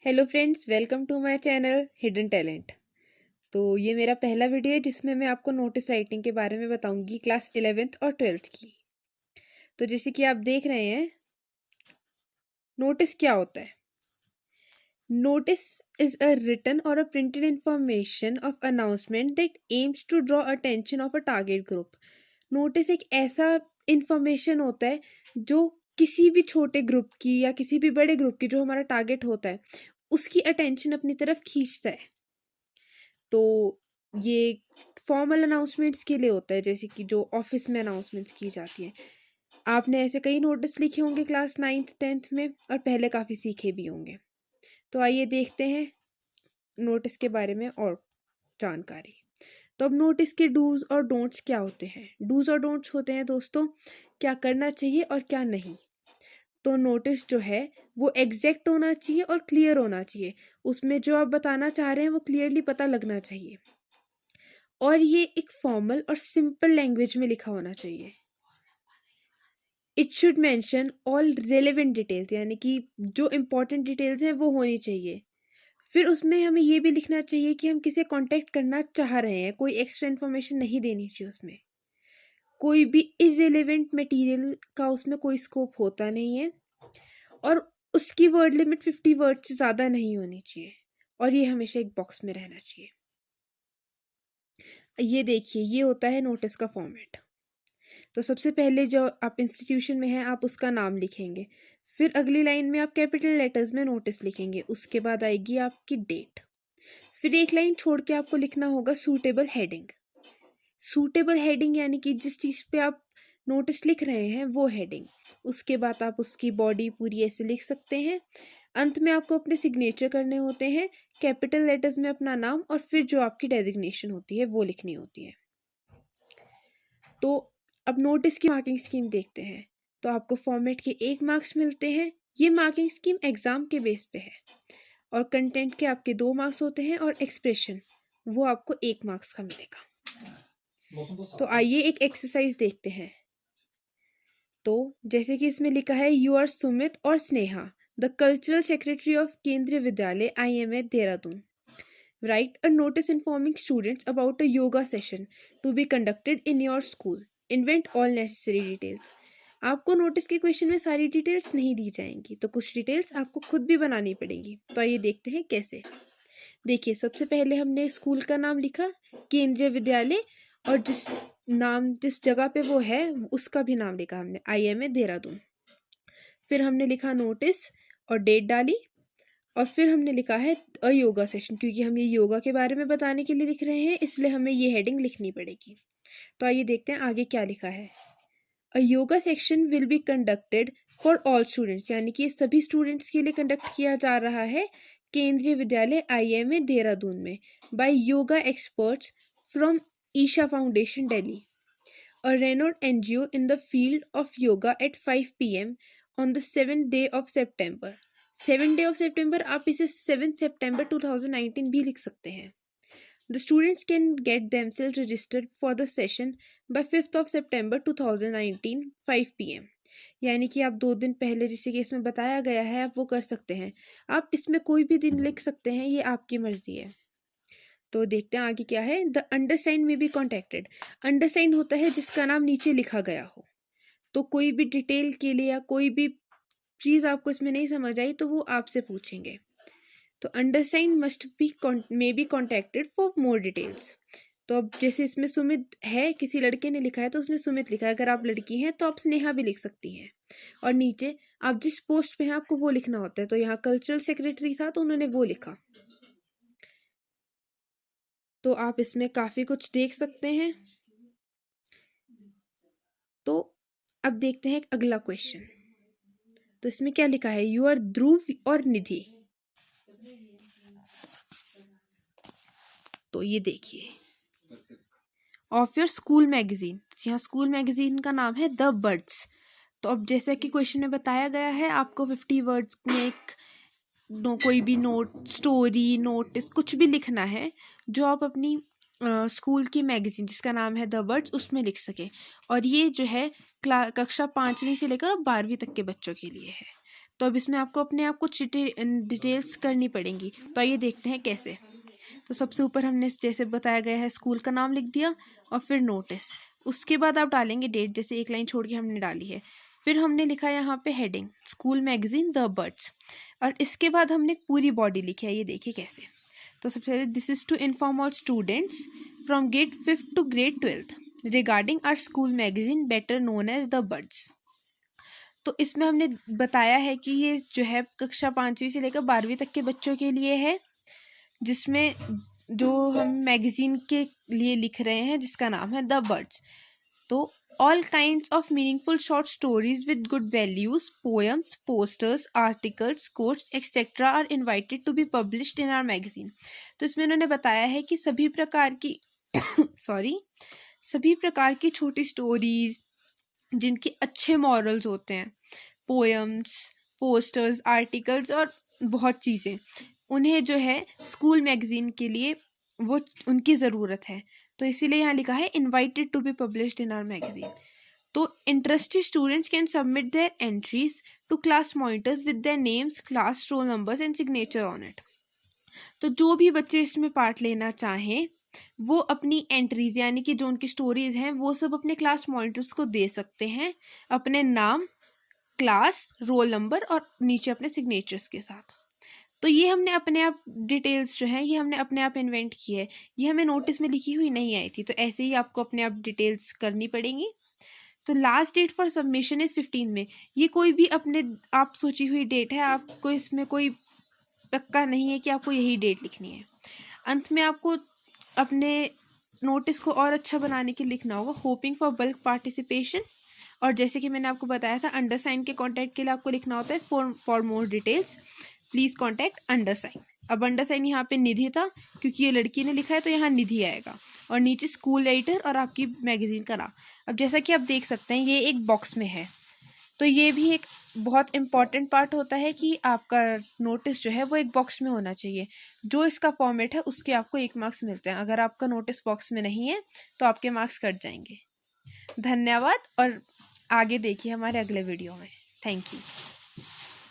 Hello friends, welcome to my channel hidden talent. तो ये मेरा पहला वीडियो है जिसमें मैं आपको नोटिस राइटिंग के बारे में बताऊंगी क्लास 11th और 12th की। तो जैसे कि आप देख रहे हैं, नोटिस क्या होता है। नोटिस इज अ रिटन और a printed information of announcement that aims to draw attention of a target group. Notice एक ऐसा इंफॉर्मेशन होता है जो किसी भी छोटे ग्रुप की या किसी भी बड़े ग्रुप की जो हमारा टारगेट होता है उसकी अटेंशन अपनी तरफ खींचता है। तो ये फॉर्मल अनाउंसमेंट्स के लिए होता है, जैसे कि जो ऑफिस में अनाउंसमेंट्स की जाती हैं। आपने ऐसे कई नोटिस लिखे होंगे क्लास 9th 10th में, और पहले काफ़ी सीखे भी होंगे। तो आइए देखते हैं नोटिस के बारे में और जानकारी। तो अब नोटिस के डूज और डोंट्स क्या होते हैं। डूज और डोंट्स होते हैं दोस्तों, क्या करना चाहिए और क्या नहीं। तो नोटिस जो है वो एग्जैक्ट होना चाहिए और क्लियर होना चाहिए। उसमें जो आप बताना चाह रहे हैं वो क्लियरली पता लगना चाहिए, और ये एक फॉर्मल और सिंपल लैंग्वेज में लिखा होना चाहिए। It should mention all relevant details, यानी कि जो इम्पोर्टेंट डिटेल्स हैं वो होनी चाहिए। फिर उसमें हमें ये भी लिखना चाहिए कि हम किसे कांटेक्ट करना चाह रहे हैं, कोई एक्स्ट्रा इन्फॉर्मेशन नहीं देनी चाहिए उसमें। कोई भी इररिलेवेंट मटेरियल का उसमें कोई स्कोप होता नहीं है, और उसकी वर्ड लिमिट 50 वर्ड से ज़्यादा नहीं होनी चाहिए, और ये हमेशा एक बॉक्स में रहना चाहिए। ये देखिए, ये होता है नोटिस का फॉर्मेट। तो सबसे पहले जो आप इंस्टीट्यूशन में हैं आप उसका नाम लिखेंगे। फिर अगली लाइन में आप कैपिटल लेटर्स में नोटिस लिखेंगे। उसके बाद आएगी आपकी डेट। फिर एक लाइन छोड़ के आपको लिखना होगा सूटेबल हेडिंग। सूटेबल हेडिंग यानी कि जिस चीज़ पे आप नोटिस लिख रहे हैं वो हेडिंग। उसके बाद आप उसकी बॉडी पूरी ऐसे लिख सकते हैं। अंत में आपको अपने सिग्नेचर करने होते हैं, कैपिटल लेटर्स में अपना नाम, और फिर जो आपकी डेजिग्नेशन होती है वो लिखनी होती है। तो अब नोटिस की मार्किंग स्कीम देखते हैं। तो आपको फॉर्मेट के 1 मार्क्स मिलते हैं। ये मार्किंग स्कीम एग्जाम के बेस पे है, और कंटेंट के आपके 2 मार्क्स होते हैं, और एक्सप्रेशन वो आपको 1 मार्क्स का मिलेगा। तो आइए एक एक्सरसाइज देखते हैं। तो जैसे कि इसमें लिखा है, यू आर सुमित और Sneha, the cultural secretary of केंद्रीय विद्यालय IMA Dehradun. Write a notice informing students about a yoga session to be conducted in your school. Invent all necessary details. आपको नोटिस के क्वेश्चन में सारी डिटेल्स नहीं दी जाएंगी, तो कुछ डिटेल्स आपको खुद भी बनानी पड़ेगी। तो आइए देखते हैं कैसे। देखिए, सबसे पहले हमने स्कूल का नाम लिखा, केंद्रीय विद्यालय, और जिस जगह पे वो है उसका भी नाम लिखा हमने, IMA देहरादून। फिर हमने लिखा नोटिस और डेट डाली, और फिर हमने लिखा है अ योगा सेशन, क्योंकि हम ये योगा के बारे में बताने के लिए लिख रहे हैं, इसलिए हमें ये हेडिंग लिखनी पड़ेगी। तो आइए देखते हैं आगे क्या लिखा है। A yoga section will be conducted for all students, यानी कि सभी स्टूडेंट्स के लिए कंडक्ट किया जा रहा है केंद्रीय विद्यालय IMA देहरादून में, by yoga experts from Isha Foundation Delhi, a renowned NGO in the field of yoga at 5 p.m. on the 7th day of September. 7th day of September, आप इसे 7th September 2019 भी लिख सकते हैं। The students can get themselves registered for the session by 5th of September 2019 5 p.m. यानी कि आप 2 दिन पहले, जैसे कि इसमें बताया गया है, आप वो कर सकते हैं। आप इसमें कोई भी दिन लिख सकते हैं, ये आपकी मर्जी है। तो देखते हैं आगे क्या है। द अंडरसाइंड में बी कॉन्टेक्टेड। अंडरसाइंड होता है जिसका नाम नीचे लिखा गया हो। तो कोई भी डिटेल के लिए या कोई भी चीज़ आपको इसमें नहीं समझ आई तो वो आपसे पूछेंगे। तो undersigned must be may be contacted for more details. तो अब जैसे इसमें सुमित है, किसी लड़के ने लिखा है तो उसमें सुमित लिखा है। अगर आप लड़की हैं तो आप स्नेहा भी लिख सकती हैं, और नीचे आप जिस पोस्ट पे हैं आपको वो लिखना होता है। तो यहाँ कल्चरल सेक्रेटरी था तो उन्होंने वो लिखा। तो आप इसमें काफ़ी कुछ देख सकते हैं। तो अब देखते हैं एक अगला क्वेश्चन। तो इसमें क्या लिखा है, यू आर ध्रुव और निधि। तो ये देखिए, ऑफ योर स्कूल मैगजीन, यहाँ स्कूल मैगजीन का नाम है द बर्ड्स। तो अब जैसा कि क्वेश्चन में बताया गया है, आपको 50 वर्ड्स में एक कोई भी नोट, स्टोरी, नोटिस कुछ भी लिखना है जो आप अपनी स्कूल की मैगजीन जिसका नाम है द बर्ड्स उसमें लिख सके। और ये जो है कक्षा 5वीं से लेकर 12वीं तक के बच्चों के लिए है। तो अब इसमें आपको अपने आप कुछ डिटेल्स करनी पड़ेंगी। तो आइए देखते हैं कैसे। तो सबसे ऊपर हमने जैसे बताया गया है स्कूल का नाम लिख दिया और फिर नोटिस। उसके बाद आप डालेंगे डेट, जैसे एक लाइन छोड़ के हमने डाली है। फिर हमने लिखा यहाँ पे heading school magazine the birds, और इसके बाद हमने पूरी बॉडी लिखी है। ये देखिए कैसे। तो सबसे पहले this is to inform all students from grade 5th to grade 12th regarding our school magazine better known as the birds. तो इसमें हमने बताया है कि ये जो है कक्षा 5वीं से लेकर 12वीं तक के बच्चों के लिए है, जिसमें जो हम मैगजीन के लिए लिख रहे हैं जिसका नाम है द बर्ड्स। तो all kinds of meaningful short stories with good values, poems, posters, articles, quotes etcetera are invited to be published in our magazine. तो इसमें उन्होंने बताया है कि सभी प्रकार की सभी प्रकार की छोटी स्टोरीज जिनके अच्छे मॉरल्स होते हैं, पोएम्स, पोस्टर्स, आर्टिकल्स और बहुत चीज़ें, उन्हें जो है स्कूल मैगजीन के लिए वो उनकी ज़रूरत है। तो इसीलिए यहाँ लिखा है invited to be published in our magazine. तो interested students can submit their entries to class monitors with their names, class roll numbers and signature on it. तो जो भी बच्चे इसमें पार्ट लेना चाहें वो अपनी एंट्रीज यानी कि जो उनकी स्टोरीज हैं वो सब अपने क्लास मॉनिटर्स को दे सकते हैं, अपने नाम, क्लास, रोल नंबर और नीचे अपने सिग्नेचर्स के साथ। तो ये हमने अपने आप डिटेल्स जो है ये हमने अपने आप इन्वेंट की है, ये हमें नोटिस में लिखी हुई नहीं आई थी। तो ऐसे ही आपको अपने आप डिटेल्स करनी पड़ेंगी। तो last date for submission is 15 May. ये कोई भी अपने आप सोची हुई डेट है, आपको इसमें कोई पक्का नहीं है कि आपको यही डेट लिखनी है। अंत में आपको अपने नोटिस को और अच्छा बनाने के लिए लिखना होगा होपिंग फॉर बल्क पार्टिसिपेशन। और जैसे कि मैंने आपको बताया था अंडरसाइन के कॉन्टैक्ट के लिए आपको लिखना होता है for more details please contact undersigned. अब अंडरसाइन यहाँ पे निधि था क्योंकि ये लड़की ने लिखा है तो यहाँ निधि आएगा, और नीचे स्कूल एडिटर और आपकी मैगजीन का नाम। अब जैसा कि आप देख सकते हैं ये एक बॉक्स में है, तो ये भी एक बहुत इम्पॉर्टेंट पार्ट होता है कि आपका नोटिस जो है वो एक बॉक्स में होना चाहिए। जो इसका फॉर्मेट है उसके आपको 1 मार्क्स मिलते हैं। अगर आपका नोटिस बॉक्स में नहीं है तो आपके मार्क्स कट जाएंगे। धन्यवाद और आगे देखिए हमारे अगले वीडियो में। Thank you.